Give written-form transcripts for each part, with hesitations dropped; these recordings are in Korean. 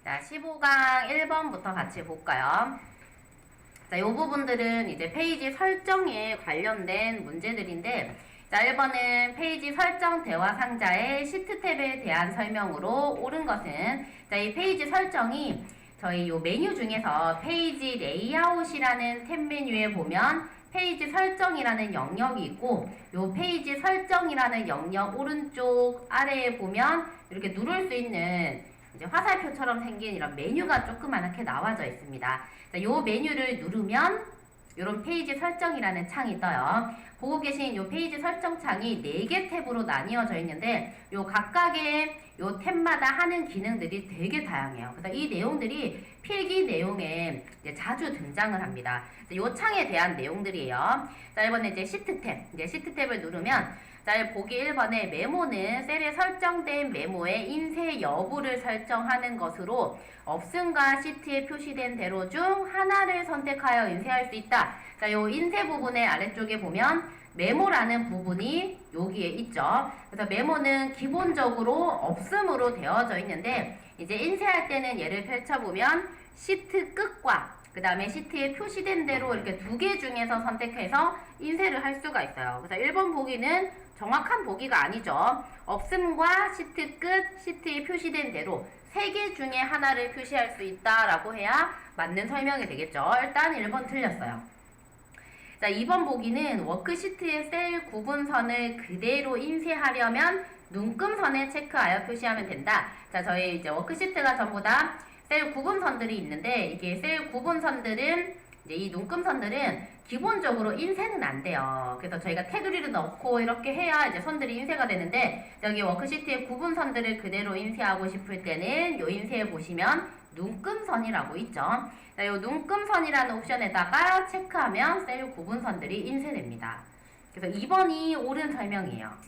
자, 15강 1번부터 같이 볼까요? 자, 요 부분들은 이제 페이지 설정에 관련된 문제들인데, 자, 1번은 페이지 설정 대화 상자의 시트 탭에 대한 설명으로 옳은 것은, 자, 이 페이지 설정이 저희 요 메뉴 중에서 페이지 레이아웃이라는 탭 메뉴에 보면 페이지 설정이라는 영역이 있고, 요 페이지 설정이라는 영역 오른쪽 아래에 보면 이렇게 누를 수 있는 이제 화살표처럼 생긴 이런 메뉴가 조그맣게 나와져 있습니다. 자, 요 메뉴를 누르면 이런 페이지 설정이라는 창이 떠요. 보고 계신 요 페이지 설정 창이 4개 탭으로 나뉘어져 있는데 요 각각의 요 탭마다 하는 기능들이 되게 다양해요. 그래서 이 내용들이 필기 내용에 이제 자주 등장을 합니다. 요 창에 대한 내용들이에요. 자, 이번에 이제 시트 탭. 이제 시트 탭을 누르면 자, 보기 1번에 메모는 셀에 설정된 메모의 인쇄 여부를 설정하는 것으로 없음과 시트에 표시된 대로 중 하나를 선택하여 인쇄할 수 있다. 자, 요 인쇄 부분의 아래쪽에 보면 메모라는 부분이 여기에 있죠. 그래서 메모는 기본적으로 없음으로 되어져 있는데 이제 인쇄할 때는 얘를 펼쳐보면 시트 끝과 그 다음에 시트에 표시된 대로 이렇게 2개 중에서 선택해서 인쇄를 할 수가 있어요. 그래서 1번 보기는 정확한 보기가 아니죠. 없음과 시트 끝, 시트에 표시된 대로 3개 중에 하나를 표시할 수 있다라고 해야 맞는 설명이 되겠죠. 일단 1번 틀렸어요. 자, 2번 보기는 워크시트의 셀 구분선을 그대로 인쇄하려면 눈금선을 체크하여 표시하면 된다. 자, 저희 이제 워크시트가 전부 다 셀 구분선들이 있는데 이게 셀 구분선들은 이제 이 눈금선들은 기본적으로 인쇄는 안 돼요. 그래서 저희가 테두리를 넣고 이렇게 해야 이제 선들이 인쇄가 되는데 여기 워크시트의 구분선들을 그대로 인쇄하고 싶을 때는 요 인쇄에 보시면 눈금선이라고 있죠. 자, 요 눈금선이라는 옵션에다가 체크하면 셀 구분선들이 인쇄됩니다. 그래서 2번이 옳은 설명이에요.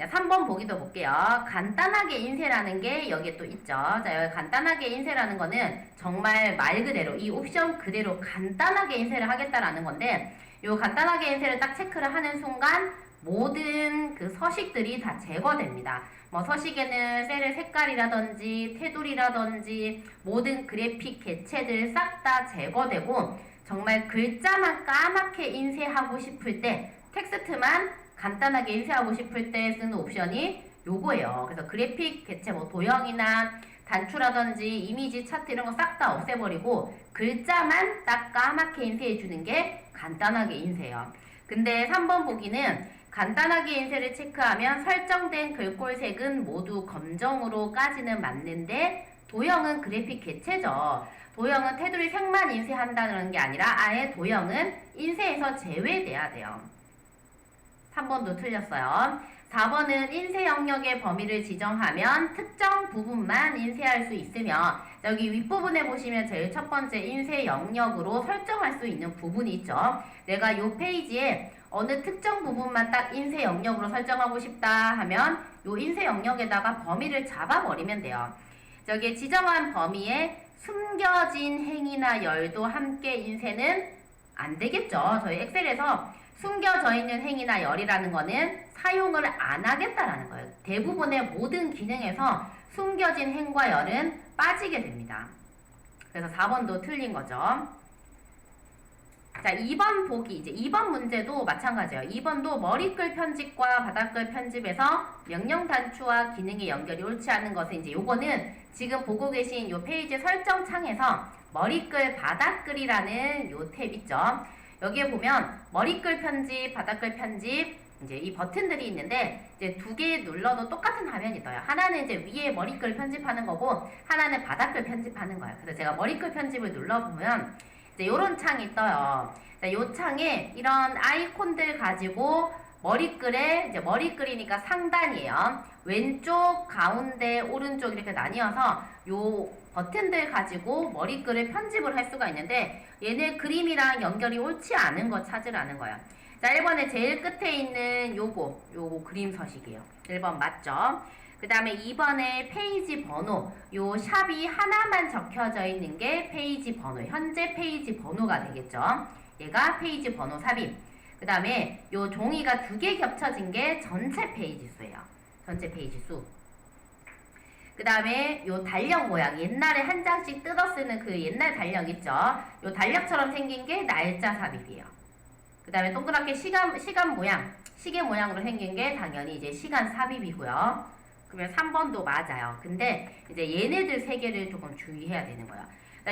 3번 보기도 볼게요. 간단하게 인쇄라는 게 여기에 또 있죠. 자, 여기 간단하게 인쇄라는 거는 정말 말 그대로 이 옵션 그대로 간단하게 인쇄를 하겠다라는 건데 요 간단하게 인쇄를 딱 체크를 하는 순간 모든 그 서식들이 다 제거됩니다. 뭐 서식에는 셀의 색깔이라든지 테두리라든지 모든 그래픽 개체들 싹 다 제거되고 정말 글자만 까맣게 인쇄하고 싶을 때 텍스트만 간단하게 인쇄하고 싶을 때 쓰는 옵션이 요거예요. 그래서 그래픽 개체 뭐 도형이나 단추라든지 이미지 차트 이런 거 싹 다 없애버리고 글자만 딱 까맣게 인쇄해 주는 게 간단하게 인쇄예요. 근데 3번 보기는 간단하게 인쇄를 체크하면 설정된 글꼴색은 모두 검정으로까지는 맞는데 도형은 그래픽 개체죠. 도형은 테두리 색만 인쇄한다는 게 아니라 아예 도형은 인쇄에서 제외돼야 돼요. 3번도 틀렸어요. 4번은 인쇄 영역의 범위를 지정하면 특정 부분만 인쇄할 수 있으며 여기 윗부분에 보시면 제일 첫 번째 인쇄 영역으로 설정할 수 있는 부분이 있죠. 내가 이 페이지에 어느 특정 부분만 딱 인쇄 영역으로 설정하고 싶다 하면 이 인쇄 영역에다가 범위를 잡아버리면 돼요. 저기 지정한 범위에 숨겨진 행이나 열도 함께 인쇄는 안 되겠죠. 저희 엑셀에서 숨겨져 있는 행이나 열이라는 거는 사용을 안 하겠다라는 거예요. 대부분의 모든 기능에서 숨겨진 행과 열은 빠지게 됩니다. 그래서 4번도 틀린 거죠. 자, 2번 보기. 이제 2번 문제도 마찬가지예요. 2번도 머리글 편집과 바닥글 편집에서 명령 단추와 기능의 연결이 옳지 않은 것은 이제 요거는 지금 보고 계신 요 페이지 설정 창에서 머리글 바닥글이라는 요 탭 있죠. 여기에 보면 머리글 편집, 바닥글 편집 이제 이 버튼들이 있는데 이제 2개 눌러도 똑같은 화면이 떠요. 하나는 이제 위에 머리글 편집하는 거고 하나는 바닥글 편집하는 거예요. 그래서 제가 머리글 편집을 눌러보면 이제 요런 창이 떠요. 자, 요 창에 이런 아이콘들 가지고 머리글에 이제 머리글이니까 상단이에요. 왼쪽, 가운데, 오른쪽 이렇게 나뉘어서 요 버튼들 가지고 머리글을 편집을 할 수가 있는데 얘네 그림이랑 연결이 옳지 않은 거 찾으라는 거예요. 자, 1번에 제일 끝에 있는 요거 그림 서식이에요. 1번 맞죠? 그 다음에 2번에 페이지 번호, 요 샵이 하나만 적혀져 있는 게 페이지 번호, 현재 페이지 번호가 되겠죠. 얘가 페이지 번호 삽입. 그 다음에 요 종이가 2개 겹쳐진 게 전체 페이지 수예요. 전체 페이지 수. 그 다음에 요 달력 모양, 옛날에 한 장씩 뜯어 쓰는 그 옛날 달력 있죠? 요 달력처럼 생긴 게 날짜 삽입이에요. 그 다음에 동그랗게 시간 모양, 시계 모양으로 생긴 게 당연히 이제 시간 삽입이고요. 그러면 3번도 맞아요. 근데 이제 얘네들 세 개를 조금 주의해야 되는 거예요.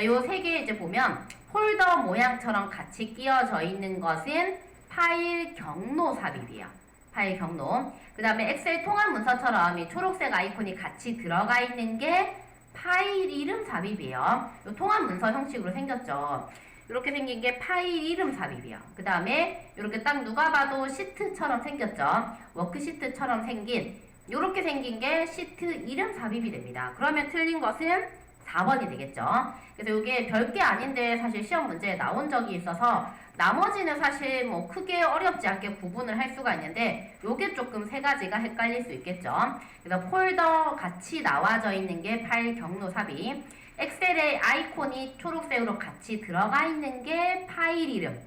요 세 개 이제 보면 폴더 모양처럼 같이 끼워져 있는 것은 파일 경로 삽입이에요. 파일 경로. 그 다음에 엑셀 통합 문서처럼 이 초록색 아이콘이 같이 들어가 있는 게 파일 이름 삽입이에요. 요 통합 문서 형식으로 생겼죠. 이렇게 생긴 게 파일 이름 삽입이에요. 그 다음에 이렇게 딱 누가 봐도 시트처럼 생겼죠. 워크시트처럼 생긴 이렇게 생긴 게 시트 이름 삽입이 됩니다. 그러면 틀린 것은 4번이 되겠죠. 그래서 이게 별게 아닌데 사실 시험 문제에 나온 적이 있어서 나머지는 사실 뭐 크게 어렵지 않게 구분을 할 수가 있는데 요게 조금 세 가지가 헷갈릴 수 있겠죠. 그래서 폴더 같이 나와져 있는 게 파일 경로 삽입, 엑셀의 아이콘이 초록색으로 같이 들어가 있는 게 파일 이름.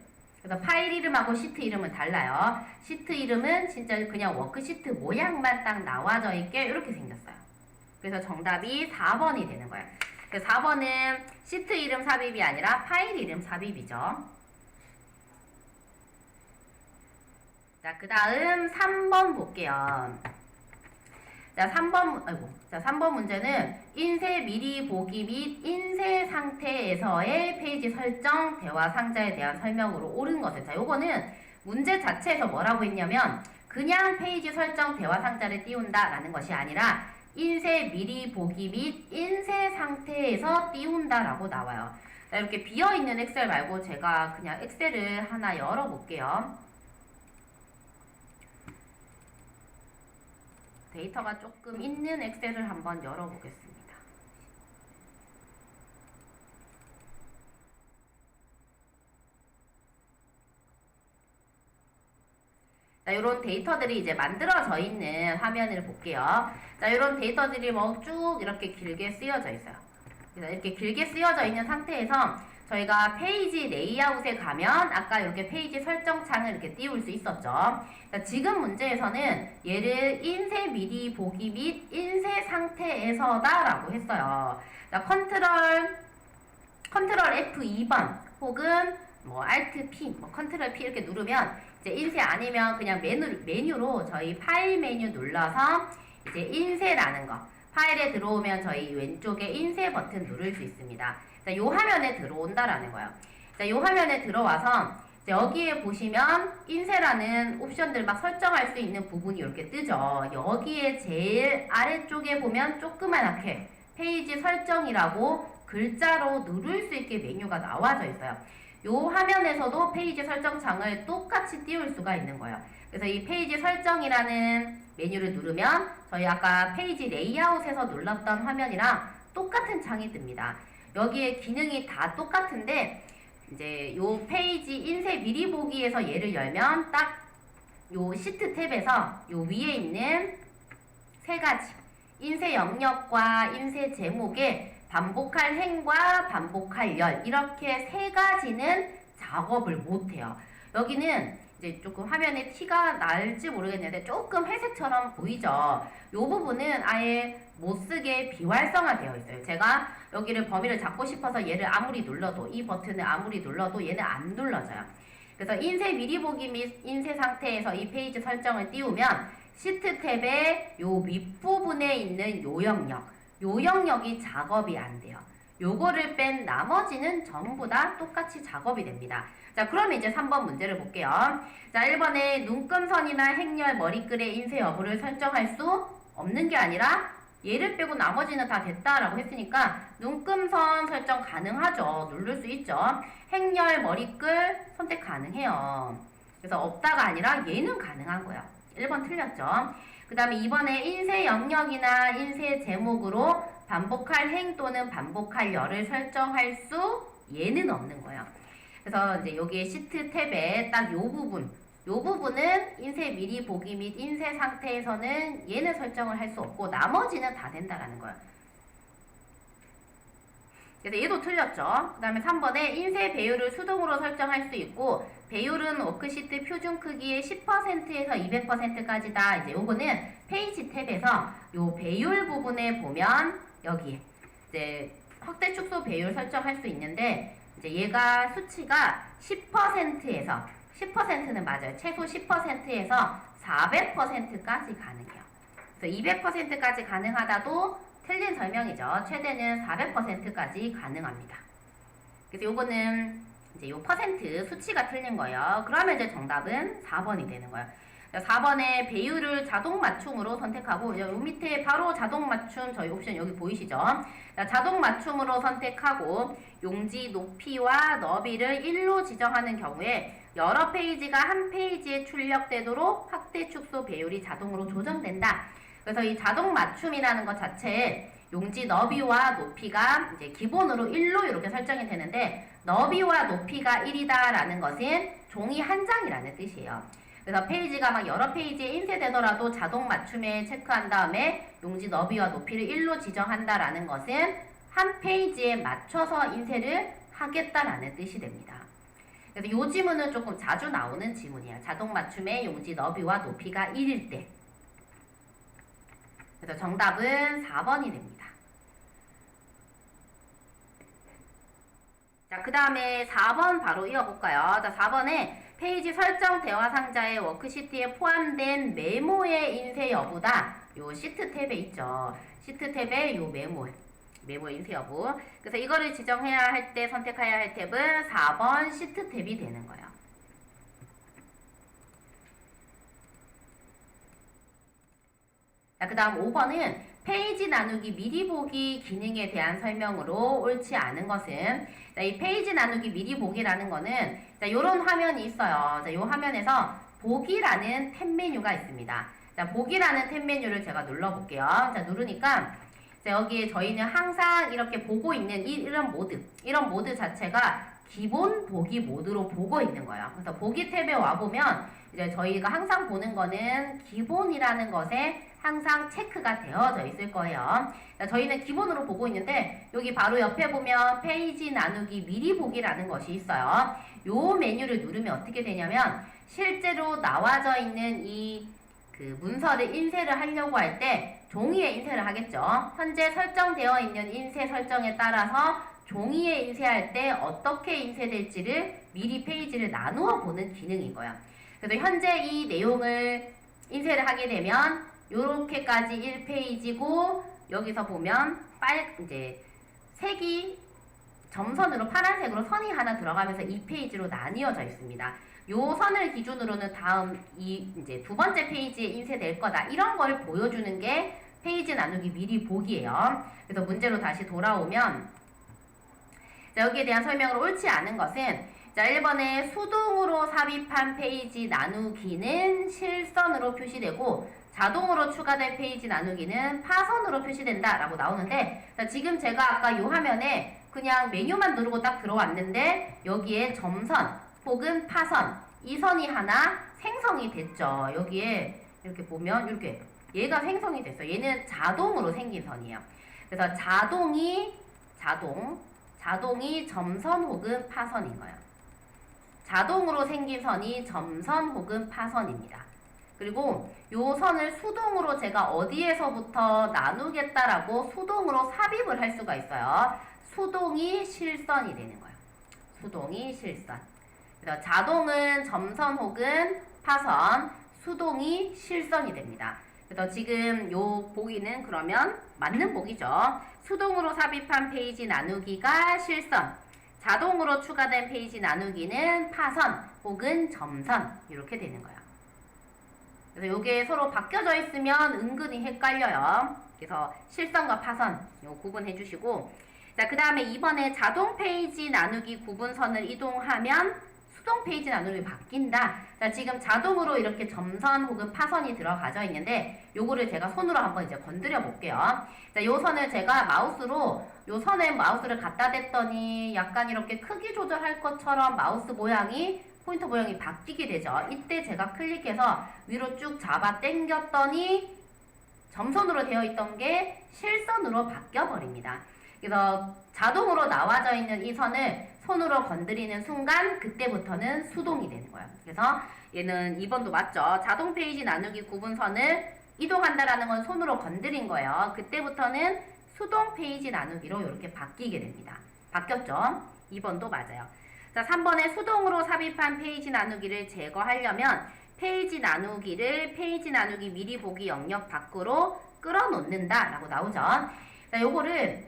그래서 파일 이름하고 시트 이름은 달라요. 시트 이름은 진짜 그냥 워크시트 모양만 딱 나와져 있게 이렇게 생겼어요. 그래서 정답이 4번이 되는 거예요. 그래서 4번은 시트 이름 삽입이 아니라 파일 이름 삽입이죠. 자, 그 다음 3번 볼게요. 자, 3번 문제는 인쇄 미리 보기 및 인쇄 상태에서의 페이지 설정, 대화 상자에 대한 설명으로 옳은 것을. 자, 요거는 문제 자체에서 뭐라고 했냐면 그냥 페이지 설정, 대화 상자를 띄운다 라는 것이 아니라 인쇄 미리 보기 및 인쇄 상태에서 띄운다 라고 나와요. 자, 이렇게 비어있는 엑셀 말고 제가 그냥 엑셀을 하나 열어볼게요. 데이터가 조금 있는 엑셀을 한번 열어보겠습니다. 자, 이런 데이터들이 이제 만들어져 있는 화면을 볼게요. 자, 이런 데이터들이 뭐 쭉 이렇게 길게 쓰여져 있어요. 그래서 이렇게 길게 쓰여져 있는 상태에서 저희가 페이지 레이아웃에 가면 아까 이렇게 페이지 설정 창을 이렇게 띄울 수 있었죠. 자, 지금 문제에서는 얘를 인쇄 미리 보기 및 인쇄 상태에서다 라고 했어요. 자, 컨트롤 F2번 혹은 뭐 Alt P, 뭐 컨트롤 P 이렇게 누르면 이제 인쇄 아니면 그냥 메뉴로 저희 파일 메뉴 눌러서 이제 인쇄라는 거. 파일에 들어오면 저희 왼쪽에 인쇄 버튼 누를 수 있습니다. 자, 요 화면에 들어온다라는 거예요. 자, 요 화면에 들어와서 여기에 보시면 인쇄라는 옵션들 막 설정할 수 있는 부분이 이렇게 뜨죠. 여기에 제일 아래쪽에 보면 조그만하게 페이지 설정이라고 글자로 누를 수 있게 메뉴가 나와져 있어요. 요 화면에서도 페이지 설정 창을 똑같이 띄울 수가 있는 거예요. 그래서 이 페이지 설정이라는 메뉴를 누르면 저희 아까 페이지 레이아웃에서 눌렀던 화면이랑 똑같은 창이 뜹니다. 여기에 기능이 다 똑같은데 이제 요 페이지 인쇄 미리 보기에서 얘를 열면 딱 요 시트 탭에서 요 위에 있는 세 가지 인쇄 영역과 인쇄 제목에 반복할 행과 반복할 열 이렇게 세 가지는 작업을 못해요. 여기는 이제 조금 화면에 티가 날지 모르겠는데 조금 회색처럼 보이죠. 이 부분은 아예 못쓰게 비활성화되어 있어요. 제가 여기를 범위를 잡고 싶어서 얘를 아무리 눌러도 이 버튼을 아무리 눌러도 얘는 안 눌러져요. 그래서 인쇄 미리 보기 및 인쇄 상태에서 이 페이지 설정을 띄우면 시트 탭의 요 윗부분에 있는 요 영역이 작업이 안 돼요. 요거를 뺀 나머지는 전부 다 똑같이 작업이 됩니다. 자, 그럼 이제 3번 문제를 볼게요. 자, 1번에 눈금선이나 행렬, 머리글의 인쇄 여부를 설정할 수 없는 게 아니라 얘를 빼고 나머지는 다 됐다라고 했으니까 눈금선 설정 가능하죠. 누를 수 있죠. 행렬, 머리글 선택 가능해요. 그래서 없다가 아니라 얘는 가능한 거예요. 1번 틀렸죠. 그 다음에 2번에 인쇄 영역이나 인쇄 제목으로 반복할 행 또는 반복할 열을 설정할 수 얘는 없는 거예요. 그래서 이제 여기 시트 탭에 딱 요 부분은 인쇄 미리 보기 및 인쇄 상태에서는 얘는 설정을 할 수 없고 나머지는 다 된다라는 거예요. 그래서 얘도 틀렸죠. 그 다음에 3번에 인쇄 배율을 수동으로 설정할 수 있고 배율은 워크시트 표준 크기의 10%에서 200%까지다. 이제 요거는 페이지 탭에서 요 배율 부분에 보면 여기 이제 확대 축소 배율 설정할 수 있는데 이제 얘가 수치가 10%에서 10%는 맞아요. 최소 10%에서 400%까지 가능해요. 그래서 200%까지 가능하다도 틀린 설명이죠. 최대는 400%까지 가능합니다. 그래서 요거는 이제 요 퍼센트 수치가 틀린 거예요. 그러면 이제 정답은 4번이 되는 거예요. 4번에 배율을 자동 맞춤으로 선택하고 요 밑에 바로 자동 맞춤 저희 옵션 여기 보이시죠? 자동 맞춤으로 선택하고 용지 높이와 너비를 1로 지정하는 경우에 여러 페이지가 한 페이지에 출력되도록 확대 축소 배율이 자동으로 조정된다. 그래서 이 자동 맞춤이라는 것 자체에 용지 너비와 높이가 이제 기본으로 1로 이렇게 설정이 되는데 너비와 높이가 1이다라는 것은 종이 한 장이라는 뜻이에요. 그래서 페이지가 막 여러 페이지에 인쇄되더라도 자동 맞춤에 체크한 다음에 용지 너비와 높이를 1로 지정한다라는 것은 한 페이지에 맞춰서 인쇄를 하겠다라는 뜻이 됩니다. 그래서 이 지문은 조금 자주 나오는 지문이에요. 자동 맞춤의 용지 너비와 높이가 1일 때. 그래서 정답은 4번이 됩니다. 자, 그 다음에 4번 바로 이어볼까요? 자, 4번에 페이지 설정 대화 상자의 워크시트에 포함된 메모의 인쇄 여부다. 요 시트 탭에 있죠. 시트 탭에 요 메모 인쇄 여부. 그래서 이거를 지정해야 할 때 선택해야 할 탭은 4번 시트 탭이 되는 거예요. 자, 그 다음 5번은 페이지 나누기 미리 보기 기능에 대한 설명으로 옳지 않은 것은 자, 이 페이지 나누기 미리 보기라는 거는 자, 요런 화면이 있어요. 자, 요 화면에서 보기라는 탭 메뉴가 있습니다. 자, 보기라는 탭 메뉴를 제가 눌러볼게요. 자, 누르니까 자, 여기에 저희는 항상 이렇게 보고 있는 이런 모드 자체가 기본 보기 모드로 보고 있는 거예요. 그래서 보기 탭에 와보면 이제 저희가 항상 보는 거는 기본이라는 것에 항상 체크가 되어져 있을 거예요. 자, 저희는 기본으로 보고 있는데 여기 바로 옆에 보면 페이지 나누기 미리 보기라는 것이 있어요. 요 메뉴를 누르면 어떻게 되냐면 실제로 나와져 있는 이 그 문서를 인쇄를 하려고 할 때 종이에 인쇄를 하겠죠. 현재 설정되어 있는 인쇄 설정에 따라서 종이에 인쇄할 때 어떻게 인쇄될지를 미리 페이지를 나누어 보는 기능인 거예요. 그래서 현재 이 내용을 인쇄를 하게 되면 요렇게까지 1페이지고 여기서 보면 이제 색이 점선으로 파란색으로 선이 하나 들어가면서 2페이지로 나뉘어져 있습니다. 요 선을 기준으로는 다음 이제 두 번째 페이지에 인쇄될 거다. 이런 걸 보여주는 게 페이지 나누기 미리 보기예요. 그래서 문제로 다시 돌아오면 자, 여기에 대한 설명으로 옳지 않은 것은 자, 1번에 수동으로 삽입한 페이지 나누기는 실선으로 표시되고 자동으로 추가된 페이지 나누기는 파선으로 표시된다 라고 나오는데 자, 지금 제가 아까 이 화면에 그냥 메뉴만 누르고 딱 들어왔는데 여기에 점선 혹은 파선 이 선이 하나 생성이 됐죠. 여기에 이렇게 보면 이렇게 얘가 생성이 됐어요. 얘는 자동으로 생긴 선이에요. 그래서 자동이 점선 혹은 파선인 거예요. 자동으로 생긴 선이 점선 혹은 파선입니다. 그리고 요 선을 수동으로 제가 어디에서부터 나누겠다라고 수동으로 삽입을 할 수가 있어요. 수동이 실선이 되는 거예요. 수동이 실선. 그래서 자동은 점선 혹은 파선, 수동이 실선이 됩니다. 그래서 지금 요 보기는 그러면 맞는 보기죠. 수동으로 삽입한 페이지 나누기가 실선, 자동으로 추가된 페이지 나누기는 파선 혹은 점선 이렇게 되는 거예요. 그래서 요게 서로 바뀌어져 있으면 은근히 헷갈려요. 그래서 실선과 파선 요 구분해 주시고 자, 그 다음에 이번에 자동 페이지 나누기 구분선을 이동하면 수동 페이지 나누기 바뀐다. 자, 지금 자동으로 이렇게 점선 혹은 파선이 들어가져 있는데 요거를 제가 손으로 한번 이제 건드려 볼게요. 자, 요 선을 제가 요 선에 마우스를 갖다 댔더니 약간 이렇게 크기 조절할 것처럼 마우스 모양이 포인터 모양이 바뀌게 되죠. 이때 제가 클릭해서 위로 쭉 잡아 당겼더니 점선으로 되어 있던 게 실선으로 바뀌어 버립니다. 그래서 자동으로 나와져 있는 이 선을 손으로 건드리는 순간 그때부터는 수동이 되는 거예요. 그래서 얘는 2번도 맞죠. 자동 페이지 나누기 구분선을 이동한다라는 건 손으로 건드린 거예요. 그때부터는 수동 페이지 나누기로 이렇게 바뀌게 됩니다. 바뀌었죠? 2번도 맞아요. 자, 3번에 수동으로 삽입한 페이지 나누기를 제거하려면 페이지 나누기를 페이지 나누기 미리 보기 영역 밖으로 끌어놓는다 라고 나오죠. 자, 요거를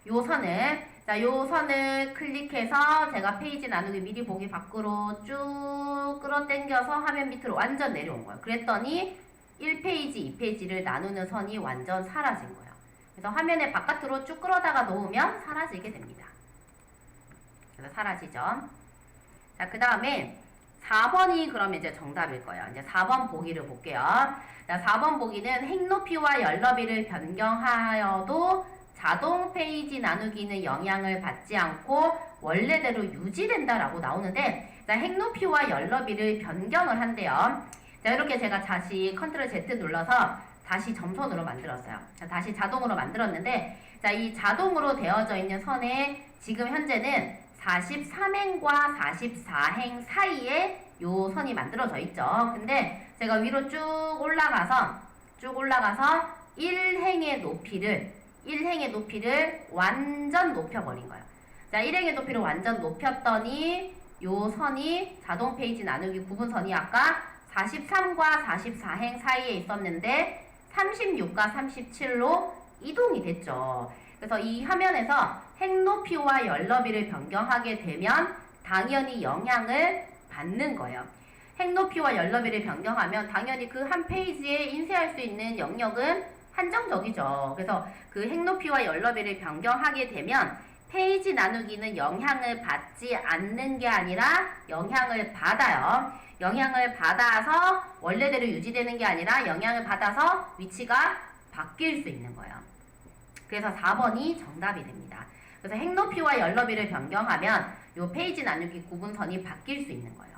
요 선을 클릭해서 제가 페이지 나누기 미리 보기 밖으로 쭉 끌어당겨서 화면 밑으로 완전 내려온 거예요. 그랬더니 1페이지, 2페이지를 나누는 선이 완전 사라진 거예요. 그래서 화면에 바깥으로 쭉 끌어다가 놓으면 사라지게 됩니다. 그래서 사라지죠. 자, 그 다음에 4번이 그러면 이제 정답일 거예요. 이제 4번 보기를 볼게요. 자, 4번 보기는 행 높이와 열 너비를 변경하여도 자동 페이지 나누기는 영향을 받지 않고 원래대로 유지된다라고 나오는데, 자, 행 높이와 열 너비를 변경을 한대요. 자, 이렇게 제가 다시 컨트롤 Z 눌러서 다시 점선으로 만들었어요. 자, 다시 자동으로 만들었는데, 자, 이 자동으로 되어져 있는 선에 지금 현재는 43행과 44행 사이에 요 선이 만들어져 있죠. 근데 제가 위로 쭉 올라가서 1행의 높이를 완전 높여버린 거예요. 자, 1행의 높이를 완전 높였더니 요 선이 자동 페이지 나누기 구분선이 아까 43과 44행 사이에 있었는데 36과 37로 이동이 됐죠. 그래서 이 화면에서 행 높이와 열 너비를 변경하게 되면 당연히 영향을 받는 거예요. 행 높이와 열 너비를 변경하면 당연히 그 한 페이지에 인쇄할 수 있는 영역은 한정적이죠. 그래서 그 행 높이와 열 너비를 변경하게 되면 페이지 나누기는 영향을 받지 않는 게 아니라 영향을 받아요. 영향을 받아서 원래대로 유지되는 게 아니라 영향을 받아서 위치가 바뀔 수 있는 거예요. 그래서 4번이 정답이 됩니다. 그래서 행 높이와 열 너비를 변경하면 요 페이지 나누기 구분선이 바뀔 수 있는 거예요.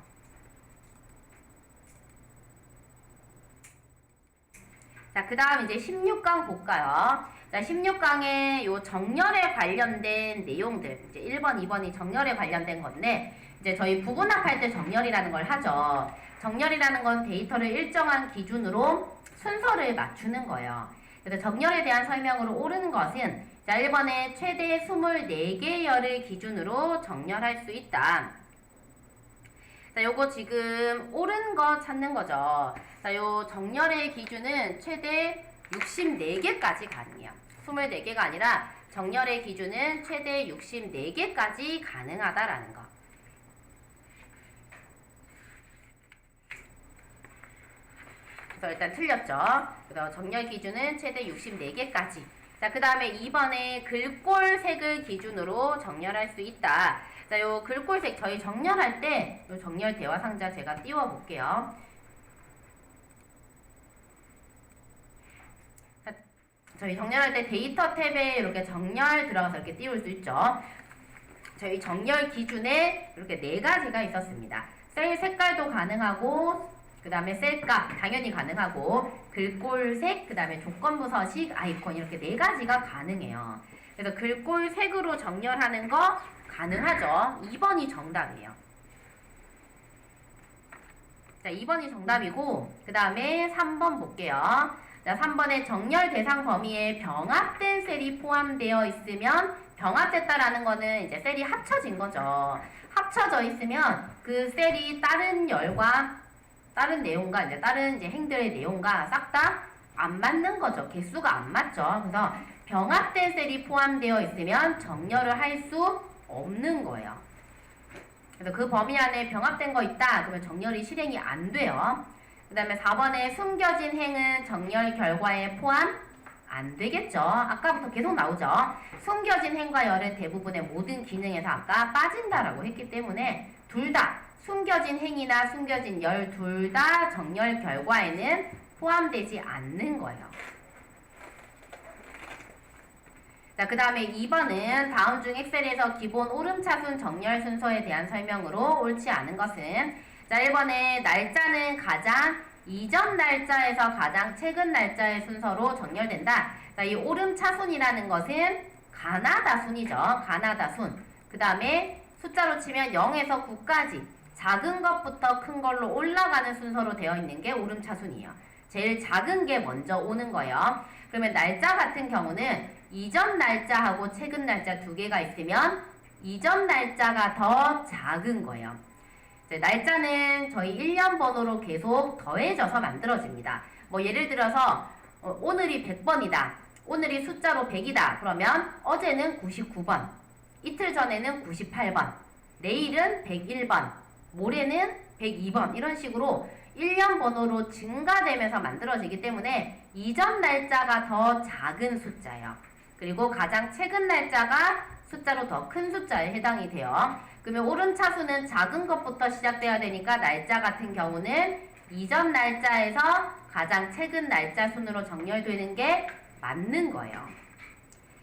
자, 그 다음 이제 16강 볼까요? 자, 16강에 요 정렬에 관련된 내용들, 이제 1번, 2번이 정렬에 관련된 건데, 이제 저희 부분합할 때 정렬이라는 걸 하죠. 정렬이라는 건 데이터를 일정한 기준으로 순서를 맞추는 거예요. 그래서 정렬에 대한 설명으로 옳은 것은, 자, 1번에 최대 24개 열을 기준으로 정렬할 수 있다. 자, 요거 지금 옳은 거 찾는 거죠. 자, 요 정렬의 기준은 최대 64개까지 가능해요. 24개가 아니라 정렬의 기준은 최대 64개까지 가능하다라는 거. 그래서 일단 틀렸죠. 그래서 정렬 기준은 최대 64개까지. 자, 그 다음에 2번에 글꼴색을 기준으로 정렬할 수 있다. 자, 요 글꼴색 저희 정렬할 때 요 정렬 대화 상자 제가 띄워 볼게요. 저희 정렬할 때 데이터 탭에 이렇게 정렬 들어가서 이렇게 띄울 수 있죠. 저희 정렬 기준에 이렇게 4가지가 있었습니다. 셀 색깔도 가능하고, 그 다음에 셀값 당연히 가능하고, 글꼴색, 그 다음에 조건부 서식, 아이콘 이렇게 4가지가 가능해요. 그래서 글꼴색으로 정렬하는 거 가능하죠. 2번이 정답이에요. 자, 2번이 정답이고, 그 다음에 3번 볼게요. 자, 3번에 정렬 대상 범위에 병합된 셀이 포함되어 있으면, 병합됐다라는 거는 이제 셀이 합쳐진 거죠. 합쳐져 있으면 그 셀이 다른 열과 다른 내용과 이제 다른 이제 행들의 내용과 싹 다 안 맞는 거죠. 개수가 안 맞죠. 그래서 병합된 셀이 포함되어 있으면 정렬을 할 수 없는 거예요. 그래서 그 범위 안에 병합된 거 있다. 그러면 정렬이 실행이 안 돼요. 그 다음에 4번에 숨겨진 행은 정렬 결과에 포함 안 되겠죠. 아까부터 계속 나오죠. 숨겨진 행과 열은 대부분의 모든 기능에서 아까 빠진다라고 했기 때문에 둘 다 숨겨진 행이나 숨겨진 열 둘 다 정렬 결과에는 포함되지 않는 거예요. 자, 그 다음에 2번은 다음 중 엑셀에서 기본 오름차순 정렬 순서에 대한 설명으로 옳지 않은 것은, 자, 1번에 날짜는 가장 이전 날짜에서 가장 최근 날짜의 순서로 정렬된다. 자, 이 오름차순이라는 것은 가나다 순이죠. 가나다 순. 그 다음에 숫자로 치면 0에서 9까지 작은 것부터 큰 걸로 올라가는 순서로 되어 있는 게 오름차순이에요. 제일 작은 게 먼저 오는 거예요. 그러면 날짜 같은 경우는 이전 날짜하고 최근 날짜 두 개가 있으면 이전 날짜가 더 작은 거예요. 날짜는 저희 1년 번호로 계속 더해져서 만들어집니다. 뭐 예를 들어서 오늘이 100번이다. 오늘이 숫자로 100이다. 그러면 어제는 99번, 이틀 전에는 98번, 내일은 101번, 모레는 102번 이런 식으로 1년 번호로 증가되면서 만들어지기 때문에 이전 날짜가 더 작은 숫자예요. 그리고 가장 최근 날짜가 숫자로 더 큰 숫자에 해당이 돼요. 그러면 오름차순은 작은 것부터 시작돼야 되니까 날짜 같은 경우는 이전 날짜에서 가장 최근 날짜 순으로 정렬되는 게 맞는 거예요.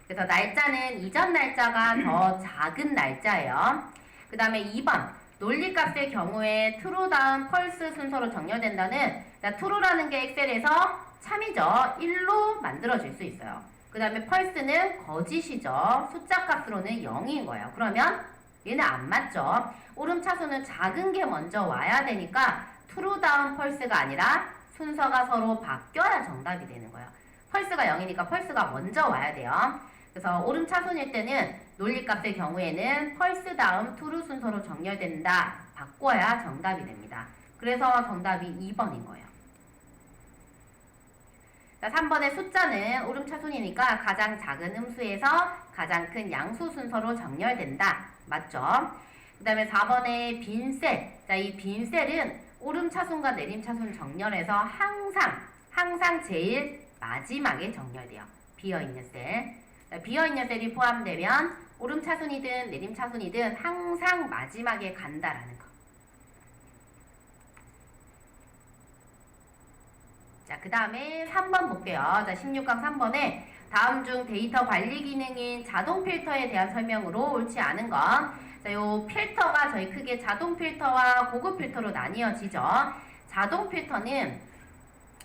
그래서 날짜는 이전 날짜가 더 작은 날짜예요. 그 다음에 2번 논리값의 경우에 true 다음 false 순서로 정렬된다는 true라는 게 엑셀에서 참이죠. 1로 만들어질 수 있어요. 그 다음에 false는 거짓이죠. 숫자 값으로는 0인 거예요. 그러면 얘는 안 맞죠. 오름차순은 작은 게 먼저 와야 되니까 true 다음 false가 아니라 순서가 서로 바뀌어야 정답이 되는 거예요. false가 0이니까 false가 먼저 와야 돼요. 그래서 오름차순일 때는 논리값의 경우에는 false 다음 true 순서로 정렬된다. 바꿔야 정답이 됩니다. 그래서 정답이 2번인 거예요. 자, 3번의 숫자는 오름차순이니까 가장 작은 음수에서 가장 큰 양수 순서로 정렬된다. 맞죠? 그 다음에 4번의 빈셀. 자, 이 빈셀은 오름차순과 내림차순 정렬해서 항상 제일 마지막에 정렬돼요. 비어있는 셀. 자, 비어있는 셀이 포함되면 오름차순이든 내림차순이든 항상 마지막에 간다라는 거. 자, 그 다음에 3번 볼게요. 자, 16강 3번에 다음 중 데이터 관리 기능인 자동 필터에 대한 설명으로 옳지 않은 것. 자, 요 필터가 저희 크게 자동 필터와 고급 필터로 나뉘어지죠. 자동 필터는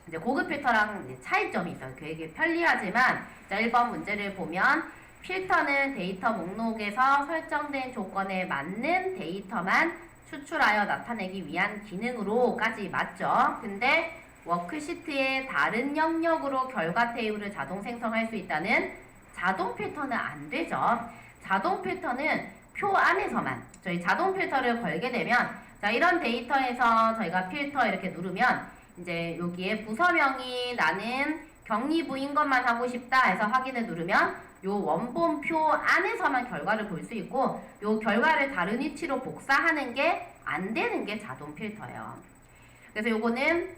이제 고급 필터랑 이제 차이점이 있어요. 되게 편리하지만, 자, 1번 문제를 보면 필터는 데이터 목록에서 설정된 조건에 맞는 데이터만 추출하여 나타내기 위한 기능으로까지 맞죠. 근데 워크시트의 다른 영역으로 결과 테이블을 자동 생성할 수 있다는 자동 필터는 안 되죠. 자동 필터는 표 안에서만 저희 자동 필터를 걸게 되면 자, 이런 데이터에서 저희가 필터 이렇게 누르면 이제 여기에 부서명이 나는 격리부인 것만 하고 싶다 해서 확인을 누르면 요 원본표 안에서만 결과를 볼 수 있고 요 결과를 다른 위치로 복사하는 게 안 되는 게 자동 필터예요. 그래서 요거는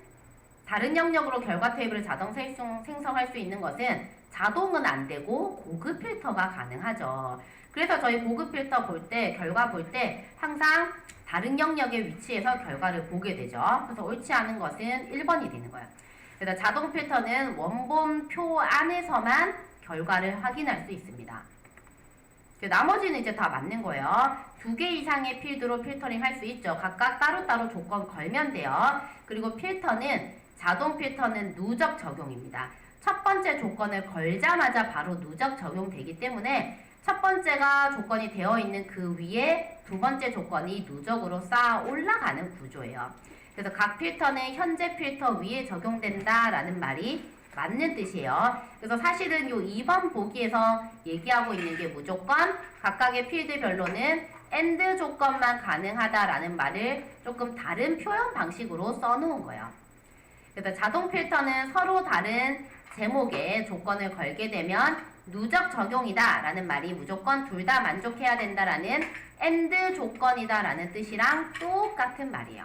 다른 영역으로 결과 테이블을 자동 생성할 수 있는 것은 자동은 안 되고 고급 필터가 가능하죠. 그래서 저희 고급 필터 볼 때, 결과 볼 때 항상 다른 영역의 위치에서 결과를 보게 되죠. 그래서 옳지 않은 것은 1번이 되는 거예요. 그래서 자동 필터는 원본표 안에서만 결과를 확인할 수 있습니다. 나머지는 이제 다 맞는 거예요. 2개 이상의 필드로 필터링 할 수 있죠. 각각 따로따로 조건 걸면 돼요. 그리고 필터는 자동 필터는 누적 적용입니다. 첫 번째 조건을 걸자마자 바로 누적 적용되기 때문에 첫 번째가 조건이 되어 있는 그 위에 두 번째 조건이 누적으로 쌓아 올라가는 구조예요. 그래서 각 필터는 현재 필터 위에 적용된다라는 말이 맞는 뜻이에요. 그래서 사실은 이 2번 보기에서 얘기하고 있는 게 무조건 각각의 필드별로는 AND 조건만 가능하다라는 말을 조금 다른 표현 방식으로 써놓은 거예요. 그래서 자동 필터는 서로 다른 제목에 조건을 걸게 되면 누적 적용이다 라는 말이 무조건 둘 다 만족해야 된다라는 AND 조건이다 라는 뜻이랑 똑같은 말이에요.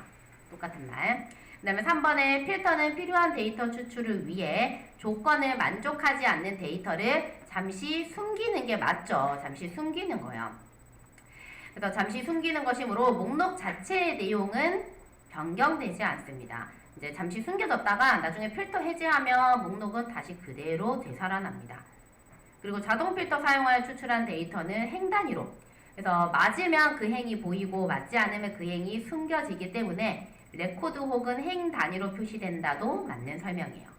똑같은 말. 그 다음에 3번에 필터는 필요한 데이터 추출을 위해 조건을 만족하지 않는 데이터를 잠시 숨기는 게 맞죠. 잠시 숨기는 거예요. 그래서 잠시 숨기는 것이므로 목록 자체의 내용은 변경되지 않습니다. 이제 잠시 숨겨뒀다가 나중에 필터 해제하면 목록은 다시 그대로 되살아납니다. 그리고 자동 필터 사용하여 추출한 데이터는 행 단위로. 그래서 맞으면 그 행이 보이고 맞지 않으면 그 행이 숨겨지기 때문에 레코드 혹은 행 단위로 표시된다도 맞는 설명이에요.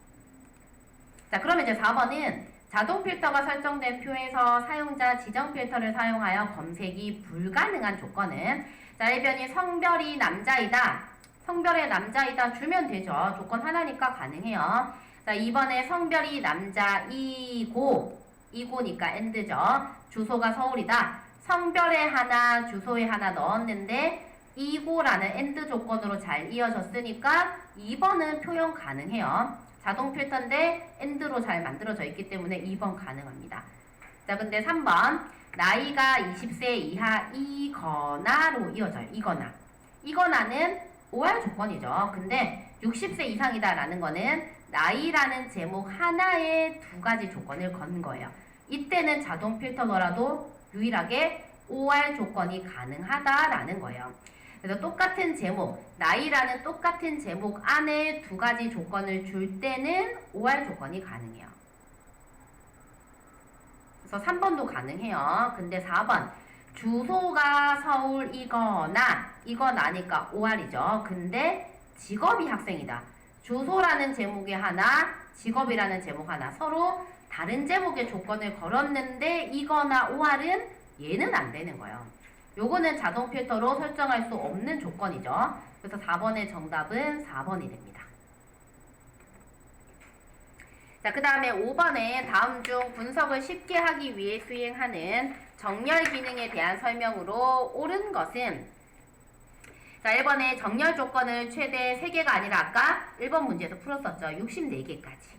자, 그러면 이제 4번은 자동 필터가 설정된 표에서 사용자 지정 필터를 사용하여 검색이 불가능한 조건은 자 1번이 성별이 남자이다. 성별의 남자이다 주면 되죠. 조건 하나니까 가능해요. 자 2번에 성별이 남자이고니까 and죠. 주소가 서울이다. 성별에 하나 주소에 하나 넣었는데 이고라는 and 조건으로 잘 이어졌으니까 2번은 표현 가능해요. 자동 필터인데 and로 잘 만들어져 있기 때문에 2번 가능합니다. 자 근데 3번 나이가 20세 이하이거나로 이어져요. 이거나는 OR 조건이죠. 근데 60세 이상이다 라는 거는 나이라는 제목 하나에 두 가지 조건을 건 거예요. 이때는 자동 필터더라도 유일하게 OR 조건이 가능하다라는 거예요. 그래서 똑같은 제목, 나이라는 똑같은 제목 안에 두 가지 조건을 줄 때는 OR 조건이 가능해요. 그래서 3번도 가능해요. 근데 4번 주소가 서울이거나니까 OR이죠. 근데 직업이 학생이다. 주소라는 제목에 하나, 직업이라는 제목 하나 서로 다른 제목의 조건을 걸었는데 이거나 OR은 얘는 안 되는 거예요. 요거는 자동 필터로 설정할 수 없는 조건이죠. 그래서 4번의 정답은 4번이 됩니다. 자, 그 다음에 5번에 다음 중 분석을 쉽게 하기 위해 수행하는 정렬 기능에 대한 설명으로 옳은 것은 자, 1번에 정렬 조건을 최대 3개가 아니라 아까 1번 문제에서 풀었었죠. 64개까지.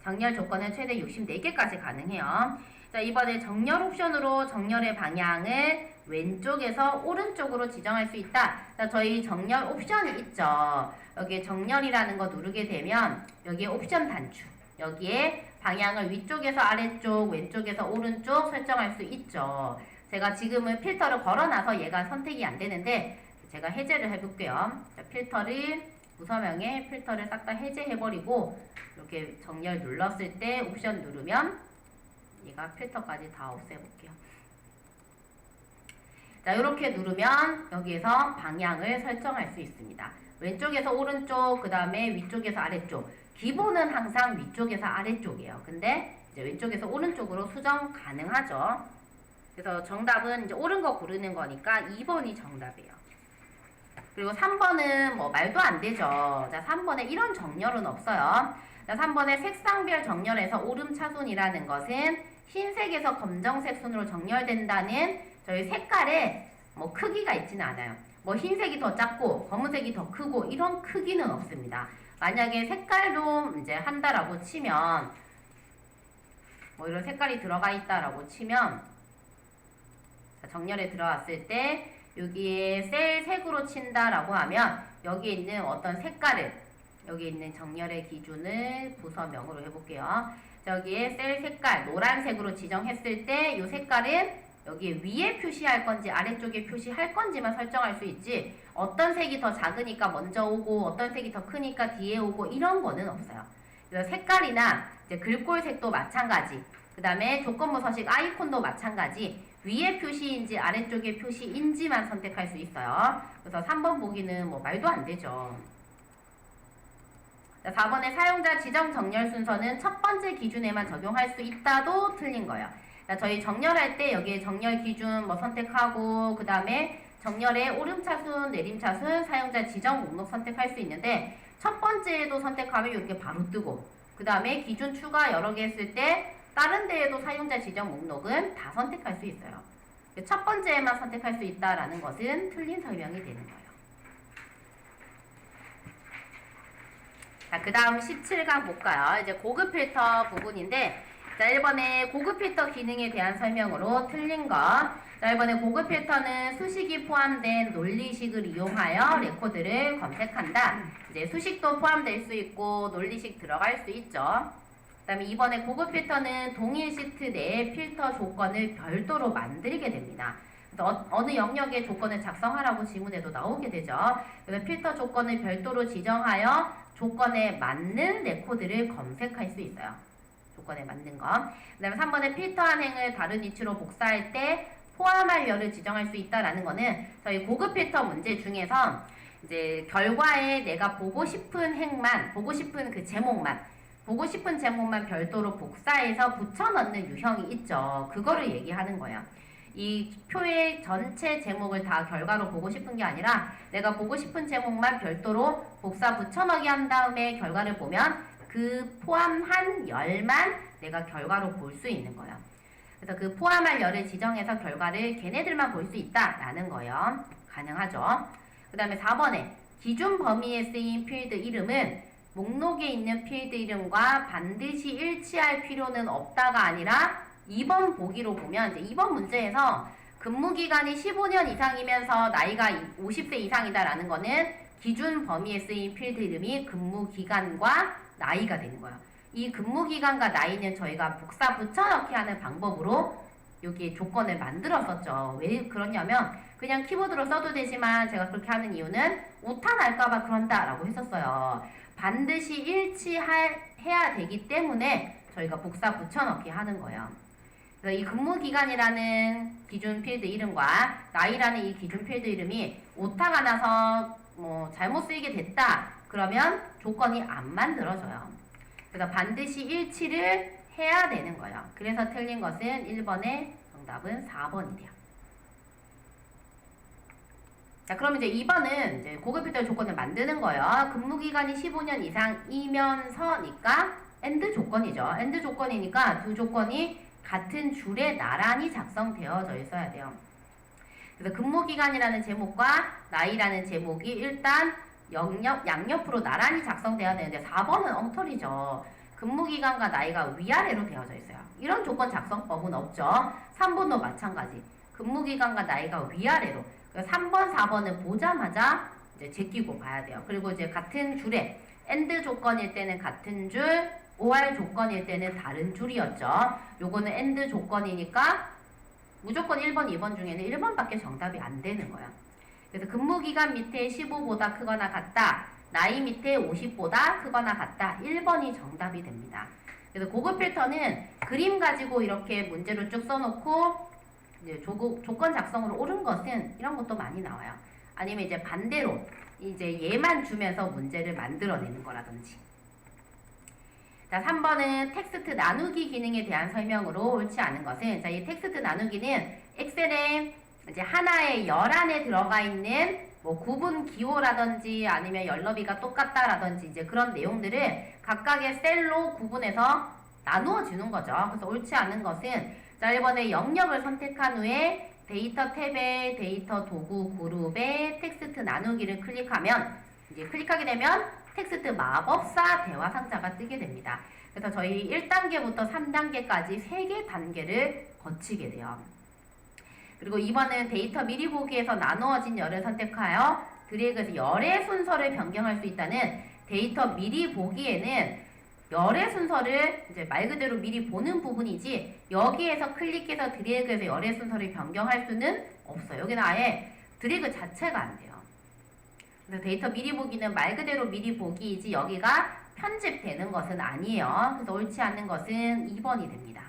정렬 조건은 최대 64개까지 가능해요. 자, 이번에 정렬 옵션으로 정렬의 방향을 왼쪽에서 오른쪽으로 지정할 수 있다. 자, 저희 정렬 옵션이 있죠. 여기에 정렬이라는 거 누르게 되면 여기에 옵션 단축. 여기에 방향을 위쪽에서 아래쪽, 왼쪽에서 오른쪽 설정할 수 있죠. 제가 지금은 필터를 걸어놔서 얘가 선택이 안 되는데 제가 해제를 해볼게요. 자, 우서명에 필터를 싹 다 해제해버리고 이렇게 정렬 눌렀을 때 옵션 누르면 얘가 필터까지 다 없애볼게요. 자, 이렇게 누르면 여기에서 방향을 설정할 수 있습니다. 왼쪽에서 오른쪽, 그 다음에 위쪽에서 아래쪽. 기본은 항상 위쪽에서 아래쪽이에요. 근데 이제 왼쪽에서 오른쪽으로 수정 가능하죠. 그래서 정답은 이제 옳은 거 고르는 거니까 2번이 정답이에요. 그리고 3번은 뭐 말도 안 되죠. 자, 3번에 이런 정렬은 없어요. 자, 3번에 색상별 정렬에서 오름차순이라는 것은 흰색에서 검정색 순으로 정렬된다는 저희 색깔에 뭐 크기가 있지는 않아요. 뭐 흰색이 더 작고 검은색이 더 크고 이런 크기는 없습니다. 만약에 색깔도 이제 한다라고 치면 뭐 이런 색깔이 들어가 있다라고 치면 자, 정렬에 들어왔을 때 여기에 셀 색으로 친다라고 하면 여기에 있는 어떤 색깔을 여기 있는 정렬의 기준을 부서명으로 해볼게요. 저기에 셀 색깔 노란색으로 지정했을 때 이 색깔은 여기 위에 표시할 건지 아래쪽에 표시할 건지만 설정할 수 있지 어떤 색이 더 작으니까 먼저 오고 어떤 색이 더 크니까 뒤에 오고 이런 거는 없어요. 그래서 색깔이나 이제 글꼴색도 마찬가지 그 다음에 조건부 서식 아이콘도 마찬가지 위에 표시인지 아래쪽에 표시인지만 선택할 수 있어요. 그래서 3번 보기는 뭐 말도 안 되죠. 자, 4번의 사용자 지정 정렬 순서는 첫 번째 기준에만 적용할 수 있다도 틀린 거예요. 자, 저희 정렬할 때 여기에 정렬 기준 뭐 선택하고 그 다음에 정렬의 오름차순, 내림차순, 사용자 지정 목록 선택할 수 있는데 첫 번째에도 선택하면 이렇게 바로 뜨고 그 다음에 기준 추가 여러 개 했을 때 다른 데에도 사용자 지정 목록은 다 선택할 수 있어요. 첫 번째에만 선택할 수 있다라는 것은 틀린 설명이 되는 거예요. 자, 그 다음 17강 볼까요? 이제 고급 필터 부분인데 자, 1번에 고급 필터 기능에 대한 설명으로 틀린 거. 자, 1번에 고급 필터는 수식이 포함된 논리식을 이용하여 레코드를 검색한다. 이제 수식도 포함될 수 있고 논리식 들어갈 수 있죠. 그 다음에 2번에 고급 필터는 동일 시트 내에 필터 조건을 별도로 만들게 됩니다. 그래서 어느 영역의 조건을 작성하라고 지문에도 나오게 되죠. 그래서 필터 조건을 별도로 지정하여 조건에 맞는 레코드를 검색할 수 있어요. 조건에 맞는 거. 그 다음에 3번에 필터한 행을 다른 위치로 복사할 때 포함할 열을 지정할 수 있다라는 거는 저희 고급 필터 문제 중에서 이제 결과에 내가 보고 싶은 행만, 보고 싶은 그 제목만 보고 싶은 제목만 별도로 복사해서 붙여넣는 유형이 있죠. 그거를 얘기하는 거예요. 이 표의 전체 제목을 다 결과로 보고 싶은 게 아니라 내가 보고 싶은 제목만 별도로 복사 붙여넣기 한 다음에 결과를 보면 그 포함한 열만 내가 결과로 볼 수 있는 거예요. 그래서 그 포함할 열을 지정해서 결과를 걔네들만 볼 수 있다라는 거예요. 가능하죠. 그 다음에 4번에 기준 범위에 쓰인 필드 이름은 목록에 있는 필드 이름과 반드시 일치할 필요는 없다가 아니라 2번 보기로 보면 이제 2번 문제에서 근무기간이 15년 이상이면서 나이가 50세 이상이다라는 거는 기준 범위에 쓰인 필드 이름이 근무기간과 나이가 되는 거예요. 이 근무기간과 나이는 저희가 복사 붙여넣기 하는 방법으로 여기 조건을 만들었었죠. 왜 그러냐면 그냥 키보드로 써도 되지만 제가 그렇게 하는 이유는 오타 날까봐 그런다라고 했었어요. 반드시 일치해야 되기 때문에 저희가 복사 붙여넣기 하는 거예요. 그래서 이 근무기간이라는 기준 필드 이름과 나이라는 이 기준 필드 이름이 오타가 나서 뭐 잘못 쓰이게 됐다 그러면 조건이 안 만들어져요. 그래서 반드시 일치를 해야 되는 거예요. 그래서 틀린 것은 1번의 정답은 4번이래요. 자, 그럼 이제 2번은 이제 고급 필터 조건을 만드는 거예요. 근무기간이 15년 이상이면서니까 AND 조건이죠. AND 조건이니까 두 조건이 같은 줄에 나란히 작성되어져 있어야 돼요. 그래서 근무기간이라는 제목과 나이라는 제목이 일단 양옆으로 나란히 작성되어야 되는데 4번은 엉터리죠. 근무기간과 나이가 위아래로 되어져 있어요. 이런 조건 작성법은 없죠. 3번도 마찬가지. 근무기간과 나이가 위아래로. 3번, 4번은 보자마자 이제 제끼고 봐야 돼요. 그리고 이제 같은 줄에 AND 조건일 때는 같은 줄, OR 조건일 때는 다른 줄이었죠. 요거는 AND 조건이니까 무조건 1번, 2번 중에는 1번밖에 정답이 안 되는 거예요. 그래서 근무기간 밑에 15보다 크거나 같다. 나이 밑에 50보다 크거나 같다. 1번이 정답이 됩니다. 그래서 고급 필터는 그림 가지고 이렇게 문제를 쭉 써놓고 이제 조건 작성으로 옳은 것은 이런 것도 많이 나와요. 아니면 이제 반대로 이제 얘만 주면서 문제를 만들어내는 거라든지. 자, 3번은 텍스트 나누기 기능에 대한 설명으로 옳지 않은 것은 자, 이 텍스트 나누기는 엑셀에 이제 하나의 열 안에 들어가 있는 뭐 구분 기호라든지 아니면 열 너비가 똑같다라든지 이제 그런 내용들을 각각의 셀로 구분해서 나누어 주는 거죠. 그래서 옳지 않은 것은 자, 1번에 영역을 선택한 후에 데이터 탭에 데이터 도구 그룹에 텍스트 나누기를 클릭하면 이제 클릭하게 되면 텍스트 마법사 대화 상자가 뜨게 됩니다. 그래서 저희 1단계부터 3단계까지 3개 단계를 거치게 돼요. 그리고 2번은 데이터 미리 보기에서 나누어진 열을 선택하여 드래그해서 열의 순서를 변경할 수 있다는 데이터 미리 보기에는 열의 순서를 이제 말 그대로 미리 보는 부분이지 여기에서 클릭해서 드래그해서 열의 순서를 변경할 수는 없어요. 여기는 아예 드래그 자체가 안 돼요. 그래서 데이터 미리 보기는 말 그대로 미리 보기이지 여기가 편집되는 것은 아니에요. 그래서 옳지 않는 것은 2번이 됩니다.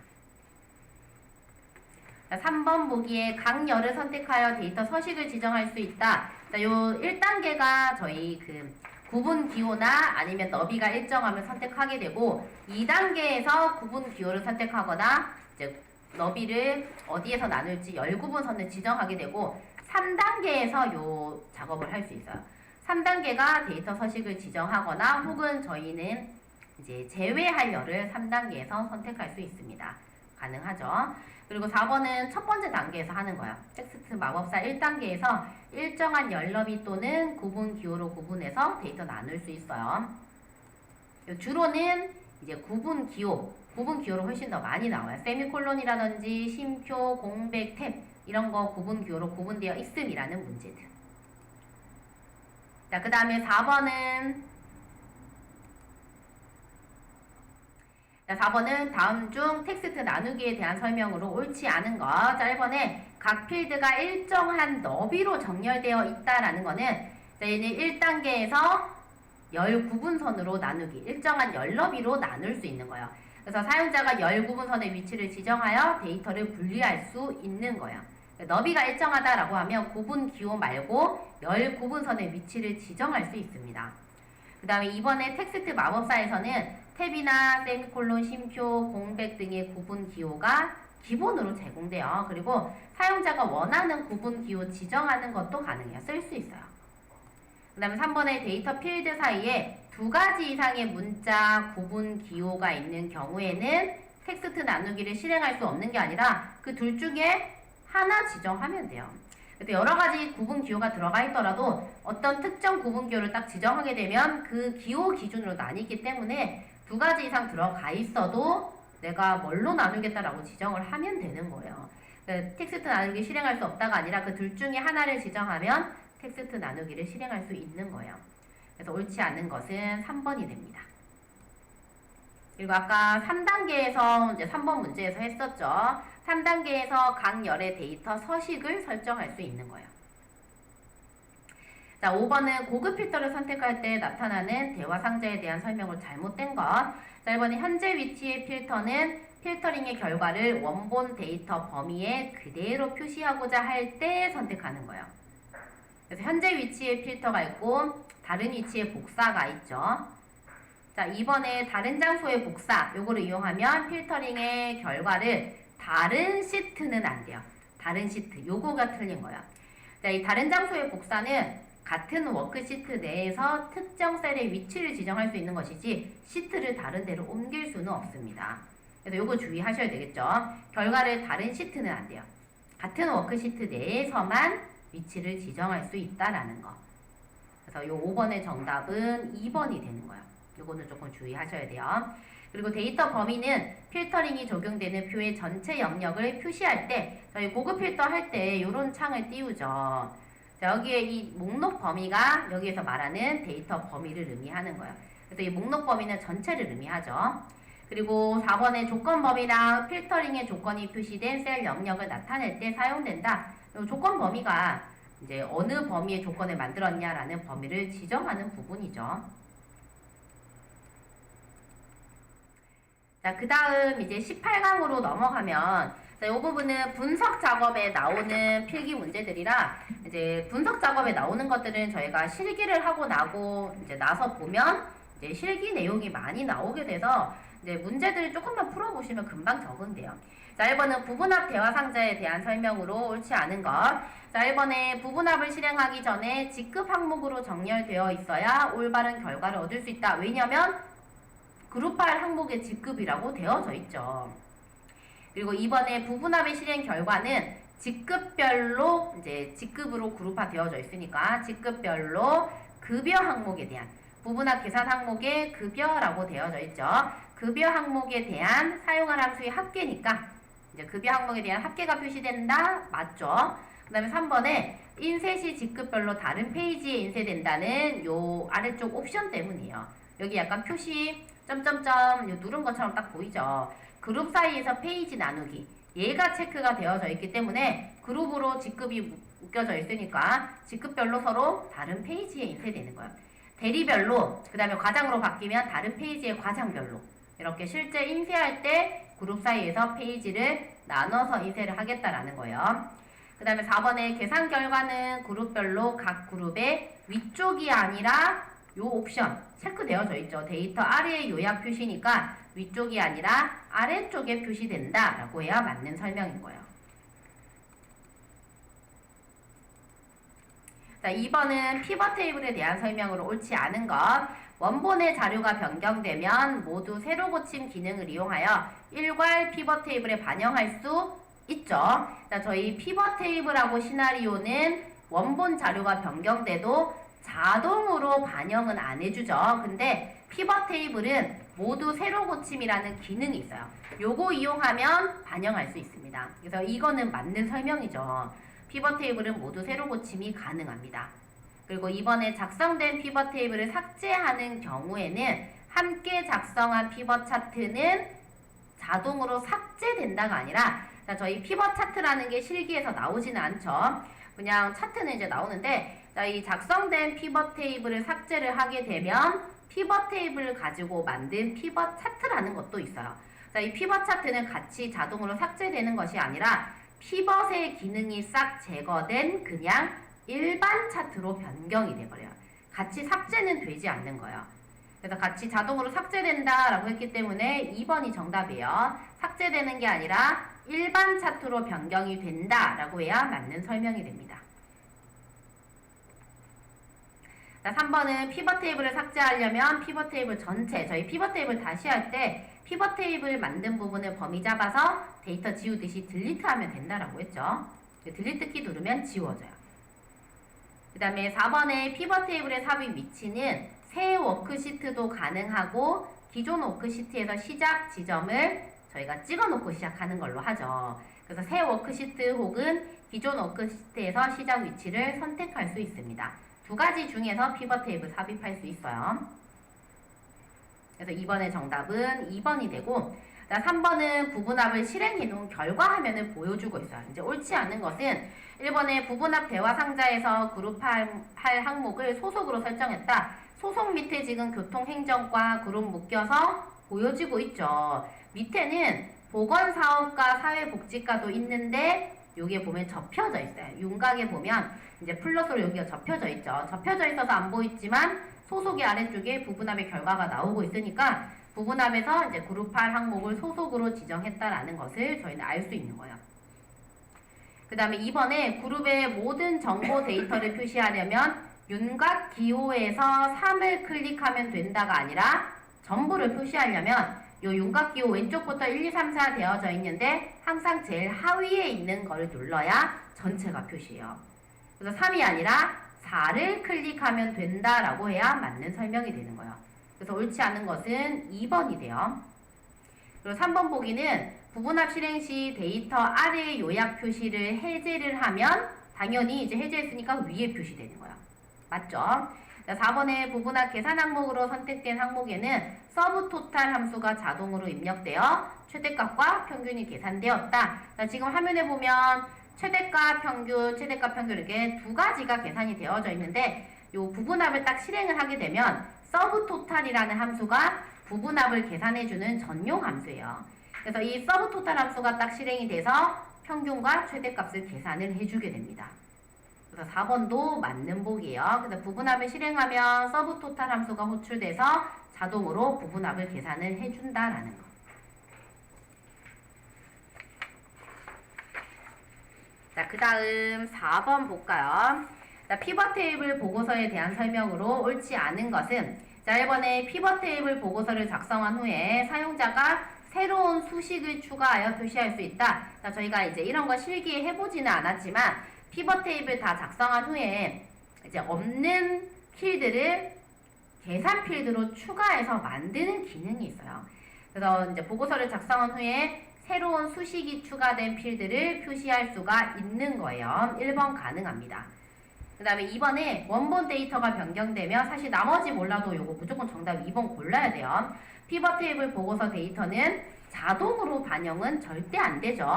3번 보기에 각 열을 선택하여 데이터 서식을 지정할 수 있다. 자, 요 1단계가 저희 그 구분 기호나 아니면 너비가 일정하면 선택하게 되고 2단계에서 구분 기호를 선택하거나 이제 너비를 어디에서 나눌지 열 구분선을 지정하게 되고 3단계에서 요 작업을 할 수 있어요. 3단계가 데이터 서식을 지정하거나 혹은 저희는 이제 제외할 열을 3단계에서 선택할 수 있습니다. 가능하죠. 그리고 4번은 첫 번째 단계에서 하는 거예요. 텍스트 마법사 1단계에서 일정한 열 너비 또는 구분 기호로 구분해서 데이터 나눌 수 있어요. 주로는 이제 구분 기호로 훨씬 더 많이 나와요. 세미콜론이라든지 쉼표, 공백, 탭 이런 거 구분 기호로 구분되어 있음이라는 문제들. 자, 그 다음에 4번은 자, 4번은 다음 중 텍스트 나누기에 대한 설명으로 옳지 않은 것. 자, 1번에 각 필드가 일정한 너비로 정렬되어 있다라는 거는 자, 얘는 1단계에서 열 구분선으로 나누기, 일정한 열 너비로 나눌 수 있는 거예요. 그래서 사용자가 열 구분선의 위치를 지정하여 데이터를 분리할 수 있는 거예요. 너비가 일정하다라고 하면 구분 기호 말고 열 구분선의 위치를 지정할 수 있습니다. 그 다음에 이번에 텍스트 마법사에서는 탭이나 세미콜론, 쉼표, 공백 등의 구분 기호가 기본으로 제공돼요. 그리고 사용자가 원하는 구분 기호 지정하는 것도 가능해요. 쓸 수 있어요. 그 다음에 3번에 데이터 필드 사이에 2가지 이상의 문자 구분 기호가 있는 경우에는 텍스트 나누기를 실행할 수 없는 게 아니라 그 둘 중에 하나 지정하면 돼요. 근데 여러 가지 구분 기호가 들어가 있더라도 어떤 특정 구분 기호를 딱 지정하게 되면 그 기호 기준으로 나뉘기 때문에 2가지 이상 들어가 있어도 내가 뭘로 나누겠다라고 지정을 하면 되는 거예요. 그러니까 텍스트 나누기 실행할 수 없다가 아니라 그 둘 중에 하나를 지정하면 텍스트 나누기를 실행할 수 있는 거예요. 그래서 옳지 않은 것은 3번이 됩니다. 그리고 아까 3단계에서 이제 3번 문제에서 했었죠. 3단계에서 각 열의 데이터 서식을 설정할 수 있는 거예요. 자, 5번은 고급 필터를 선택할 때 나타나는 대화 상자에 대한 설명을 잘못된 것. 자, 1번은 현재 위치의 필터는 필터링의 결과를 원본 데이터 범위에 그대로 표시하고자 할 때 선택하는 거예요. 그래서 현재 위치의 필터가 있고 다른 위치의 복사가 있죠. 자, 2번에 다른 장소의 복사, 요거를 이용하면 필터링의 결과를 다른 시트는 안 돼요. 다른 시트, 요거가 틀린 거야. 자, 이 다른 장소의 복사는 같은 워크시트 내에서 특정 셀의 위치를 지정할 수 있는 것이지 시트를 다른 데로 옮길 수는 없습니다. 그래서 요거 주의하셔야 되겠죠. 결과를 다른 시트는 안 돼요. 같은 워크시트 내에서만 위치를 지정할 수 있다라는 거. 그래서 요 5번의 정답은 2번이 되는 거예요. 요거는 조금 주의하셔야 돼요. 그리고 데이터 범위는 필터링이 적용되는 표의 전체 영역을 표시할 때 저희 고급 필터 할 때 요런 창을 띄우죠. 자, 여기에 이 목록 범위가 여기에서 말하는 데이터 범위를 의미하는 거예요. 그래서 이 목록 범위는 전체를 의미하죠. 그리고 4번의 조건 범위랑 필터링의 조건이 표시된 셀 영역을 나타낼 때 사용된다. 이 조건 범위가 이제 어느 범위의 조건을 만들었냐라는 범위를 지정하는 부분이죠. 자, 그 다음 이제 18강으로 넘어가면 자, 이 부분은 분석 작업에 나오는 필기 문제들이라 이제 분석 작업에 나오는 것들은 저희가 실기를 하고 이제 나서 보면 이제 실기 내용이 많이 나오게 돼서 이제 문제들을 조금만 풀어보시면 금방 적은데요. 자, 1번은 부분합 대화 상자에 대한 설명으로 옳지 않은 것. 자, 1번에 부분합을 실행하기 전에 직급 항목으로 정렬되어 있어야 올바른 결과를 얻을 수 있다. 왜냐면 그룹할 항목의 직급이라고 되어져 있죠. 그리고 2번에 부분합의 실행 결과는 직급별로 이제 직급으로 그룹화 되어져 있으니까 직급별로 급여 항목에 대한 부분합 계산 항목의 급여라고 되어져 있죠. 급여 항목에 대한 사용할 함수의 합계니까 이제 급여 항목에 대한 합계가 표시된다. 맞죠? 그 다음에 3번에 인쇄시 직급별로 다른 페이지에 인쇄된다는 요 아래쪽 옵션 때문이에요. 여기 약간 표시 점점점 누른 것처럼 딱 보이죠. 그룹 사이에서 페이지 나누기 얘가 체크가 되어져 있기 때문에 그룹으로 직급이 묶여져 있으니까 직급별로 서로 다른 페이지에 인쇄되는 거예요. 대리별로 그 다음에 과장으로 바뀌면 다른 페이지의 과장별로 이렇게 실제 인쇄할 때 그룹 사이에서 페이지를 나눠서 인쇄를 하겠다라는 거예요. 그 다음에 4번에 계산 결과는 그룹별로 각 그룹의 위쪽이 아니라 요 옵션 체크되어져 있죠. 데이터 아래의 요약 표시니까 위쪽이 아니라 아래쪽에 표시된다 라고 해야 맞는 설명인 거예요. 자, 2번은 피벗 테이블에 대한 설명으로 옳지 않은 것. 원본의 자료가 변경되면 모두 새로 고침 기능을 이용하여 일괄 피벗 테이블에 반영할 수 있죠. 자, 저희 피벗 테이블하고 시나리오는 원본 자료가 변경돼도 자동으로 반영은 안 해주죠. 근데 피벗 테이블은 모두 새로 고침이라는 기능이 있어요. 요거 이용하면 반영할 수 있습니다. 그래서 이거는 맞는 설명이죠. 피벗 테이블은 모두 새로 고침이 가능합니다. 그리고 이번에 작성된 피벗 테이블을 삭제하는 경우에는 함께 작성한 피벗 차트는 자동으로 삭제된다가 아니라 자, 저희 피벗 차트라는 게 실기에서 나오지는 않죠. 그냥 차트는 이제 나오는데 자, 이 작성된 피벗 테이블을 삭제를 하게 되면 피벗 테이블을 가지고 만든 피벗 차트라는 것도 있어요. 자, 이 피벗 차트는 같이 자동으로 삭제되는 것이 아니라 피벗의 기능이 싹 제거된 그냥 일반 차트로 변경이 돼버려요. 같이 삭제는 되지 않는 거예요. 그래서 같이 자동으로 삭제된다 라고 했기 때문에 2번이 정답이에요. 삭제되는 게 아니라 일반 차트로 변경이 된다 라고 해야 맞는 설명이 됩니다. 자, 3번은 피벗 테이블을 삭제하려면 피벗 테이블 전체, 저희 피벗 테이블 다시 할 때 피벗 테이블 만든 부분을 범위 잡아서 데이터 지우듯이 딜리트 하면 된다라고 했죠. 딜리트 키 누르면 지워져요. 그 다음에 4번의 피벗 테이블의 삽입 위치는 새 워크시트도 가능하고 기존 워크시트에서 시작 지점을 저희가 찍어놓고 시작하는 걸로 하죠. 그래서 새 워크시트 혹은 기존 워크시트에서 시작 위치를 선택할 수 있습니다. 두 가지 중에서 피벗 테이블 삽입할 수 있어요. 그래서 2번의 정답은 2번이 되고, 3번은 부분합을 실행해 놓은 결과 화면을 보여주고 있어요. 이제 옳지 않은 것은 1번의 부분합 대화 상자에서 그룹할 항목을 소속으로 설정했다. 소속 밑에 지금 교통행정과 그룹 묶여서 보여지고 있죠. 밑에는 보건사업과 사회복지과도 있는데 여기에 보면 접혀져 있어요. 윤곽에 보면 이제 플러스로 여기가 접혀져 있죠. 접혀져 있어서 안 보이지만 소속의 아래쪽에 부분합의 결과가 나오고 있으니까 부분합에서 이제 그룹할 항목을 소속으로 지정했다라는 것을 저희는 알 수 있는 거예요. 그 다음에 2번에 그룹의 모든 정보 데이터를 표시하려면 윤곽 기호에서 3을 클릭하면 된다가 아니라 전부를 표시하려면 이 윤곽 기호 왼쪽부터 1, 2, 3, 4 되어져 있는데 항상 제일 하위에 있는 거를 눌러야 전체가 표시해요. 그래서 3이 아니라 4를 클릭하면 된다라고 해야 맞는 설명이 되는 거예요. 그래서 옳지 않은 것은 2번이 돼요. 그리고 3번 보기는 부분합 실행 시 데이터 아래의 요약 표시를 해제를 하면 당연히 이제 해제했으니까 위에 표시되는 거예요. 맞죠? 4번의 부분합 계산 항목으로 선택된 항목에는 서브 토탈 함수가 자동으로 입력되어 최대값과 평균이 계산되었다. 지금 화면에 보면 최대값, 평균 이렇게 두 가지가 계산이 되어져 있는데 이 부분합을 딱 실행을 하게 되면 서브 토탈이라는 함수가 부분합을 계산해주는 전용 함수예요. 그래서 이 서브 토탈 함수가 딱 실행이 돼서 평균과 최대값을 계산을 해주게 됩니다. 그래서 4번도 맞는 보기예요. 그래서 부분합을 실행하면 서브 토탈 함수가 호출돼서 자동으로 부분합을 계산을 해준다라는 거. 자, 그 다음 4번 볼까요? 자, 피벗 테이블 보고서에 대한 설명으로 옳지 않은 것은 자, 1번에 피벗 테이블 보고서를 작성한 후에 사용자가 새로운 수식을 추가하여 표시할 수 있다. 자, 저희가 이제 이런 거 실기에 해보지는 않았지만 피벗 테이블 다 작성한 후에 이제 없는 필드를 계산 필드로 추가해서 만드는 기능이 있어요. 그래서 이제 보고서를 작성한 후에 새로운 수식이 추가된 필드를 표시할 수가 있는 거예요. 1번 가능합니다. 그 다음에 2번에 원본 데이터가 변경되면 사실 나머지 몰라도 요거 무조건 정답 2번 골라야 돼요. 피벗 테이블 보고서 데이터는 자동으로 반영은 절대 안 되죠.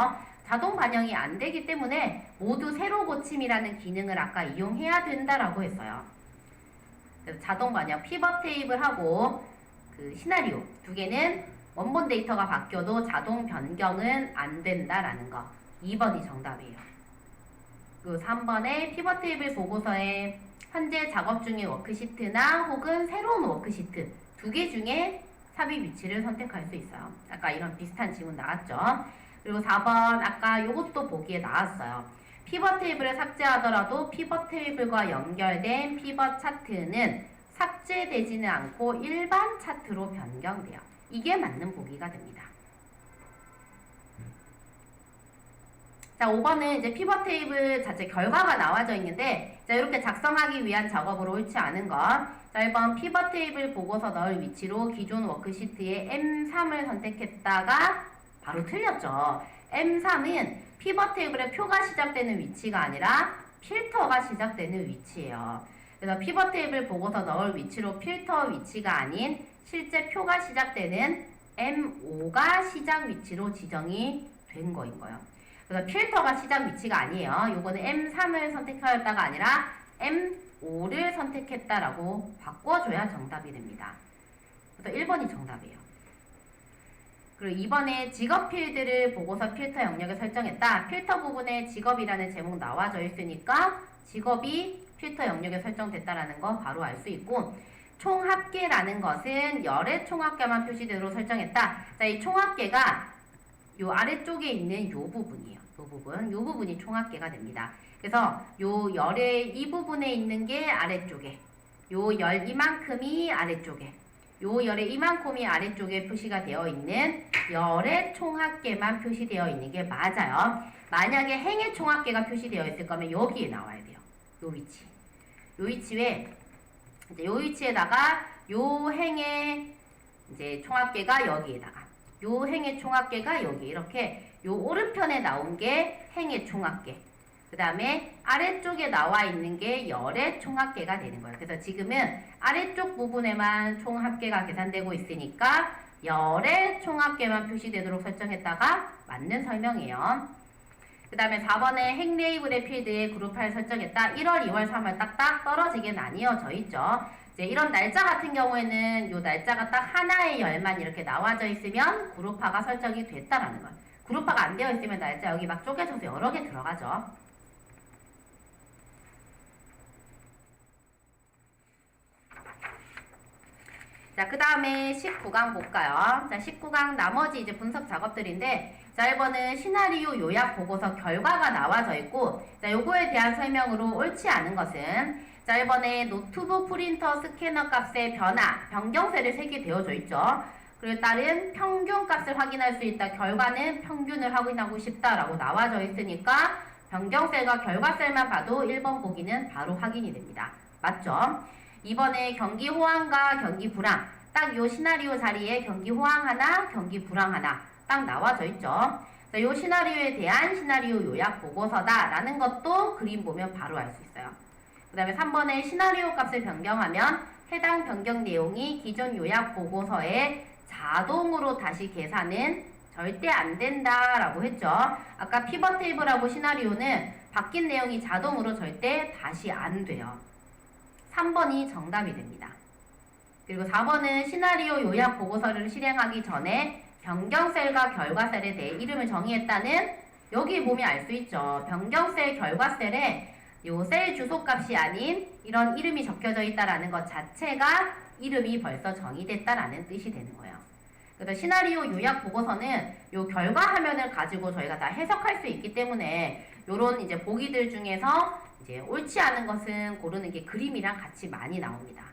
자동 반영이 안 되기 때문에 모두 세로 고침이라는 기능을 아까 이용해야 된다라고 했어요. 그래서 자동 반영 피벗 테이블하고 그 시나리오 두 개는 원본 데이터가 바뀌어도 자동 변경은 안 된다라는 거. 2번이 정답이에요. 그리고 3번에 피벗 테이블 보고서에 현재 작업 중인 워크시트나 혹은 새로운 워크시트 두 개 중에 삽입 위치를 선택할 수 있어요. 아까 이런 비슷한 지문 나왔죠. 그리고 4번 아까 요것도 보기에 나왔어요. 피벗 테이블을 삭제하더라도 피벗 테이블과 연결된 피벗 차트는 삭제되지는 않고 일반 차트로 변경돼요. 이게 맞는 보기가 됩니다. 자, 5번은 이제 피벗 테이블 자체 결과가 나와져 있는데 자, 이렇게 작성하기 위한 작업으로 옳지 않은 것. 자, 1번 피벗 테이블 보고서 넣을 위치로 기존 워크시트에 M3을 선택했다가 바로 틀렸죠. M3은 피벗 테이블의 표가 시작되는 위치가 아니라 필터가 시작되는 위치예요. 그래서 피벗 테이블 보고서 넣을 위치로 필터 위치가 아닌 실제 표가 시작되는 M5가 시작 위치로 지정이 된 거인 거예요. 그래서 필터가 시작 위치가 아니에요. 요거는 M3을 선택하였다가 아니라 M5를 선택했다라고 바꿔줘야 정답이 됩니다. 그래서 1번이 정답이에요. 그리고 2번에 직업 필드를 보고서 필터 영역에 설정했다. 필터 부분에 직업이라는 제목 나와져 있으니까 직업이 필터 영역에 설정됐다라는 거 바로 알 수 있고, 총합계라는 것은 열의 총합계만 표시되도록 설정했다. 자, 이 총합계가 요 아래쪽에 있는 요 부분이에요. 요 부분이 총합계가 됩니다. 그래서 요 열의 이 부분에 있는 게 아래쪽에, 요 열 이만큼이 아래쪽에, 요 열의 이만큼이 아래쪽에 표시가 되어 있는 열의 총합계만 표시되어 있는 게 맞아요. 만약에 행의 총합계가 표시되어 있을 거면 여기에 나와야 돼요. 요 위치. 요 위치에, 이제 요 위치에다가 요 행의 이제 총합계가 여기에다가, 요 행의 총합계가 여기, 이렇게 요 오른편에 나온 게 행의 총합계. 그 다음에 아래쪽에 나와 있는 게 열의 총합계가 되는 거예요. 그래서 지금은 아래쪽 부분에만 총합계가 계산되고 있으니까 열의 총합계만 표시되도록 설정했다가 맞는 설명이에요. 그 다음에 4번에 행 레이블의 필드에 그룹 파일 설정했다. 1월, 2월, 3월 딱딱 떨어지게 나뉘어져 있죠. 이제 이런 날짜 같은 경우에는 요 날짜가 딱 하나의 열만 이렇게 나와져 있으면 그룹화가 설정이 됐다라는 거예요. 그룹화가 안 되어 있으면 날짜 여기 막 쪼개져서 여러 개 들어가죠. 자, 그 다음에 19강 볼까요? 자, 19강 나머지 이제 분석 작업들인데, 자, 1번은 시나리오 요약 보고서 결과가 나와져 있고, 자, 요거에 대한 설명으로 옳지 않은 것은, 자, 1번에 노트북 프린터 스캐너 값의 변화, 변경세를 세개되어져 있죠. 그리고 따른 평균 값을 확인할 수 있다. 결과는 평균을 확인하고 싶다라고 나와져 있으니까, 변경셀과 결과셀만 봐도 1번 보기는 바로 확인이 됩니다. 맞죠? 2번에 경기 호황과 경기 불황, 딱 요 시나리오 자리에 경기 호황 하나, 경기 불황 하나 딱 나와져 있죠. 자, 요 시나리오에 대한 시나리오 요약 보고서다 라는 것도 그림 보면 바로 알 수 있어요. 그 다음에 3번에 시나리오 값을 변경하면 해당 변경 내용이 기존 요약 보고서에 자동으로 다시 계산은 절대 안 된다 라고 했죠. 아까 피벗 테이블하고 시나리오는 바뀐 내용이 자동으로 절대 다시 안 돼요. 3번이 정답이 됩니다. 그리고 4번은 시나리오 요약 보고서를 실행하기 전에 변경셀과 결과셀에 대해 이름을 정의했다는, 여기 보면 알 수 있죠. 변경셀, 결과셀에 요 셀 주소값이 아닌 이런 이름이 적혀져 있다라는 것 자체가 이름이 벌써 정의됐다라는 뜻이 되는 거예요. 그래서 시나리오 요약 보고서는 요 결과 화면을 가지고 저희가 다 해석할 수 있기 때문에 요런 이제 보기들 중에서 이제 옳지 않은 것은 고르는 게 그림이랑 같이 많이 나옵니다.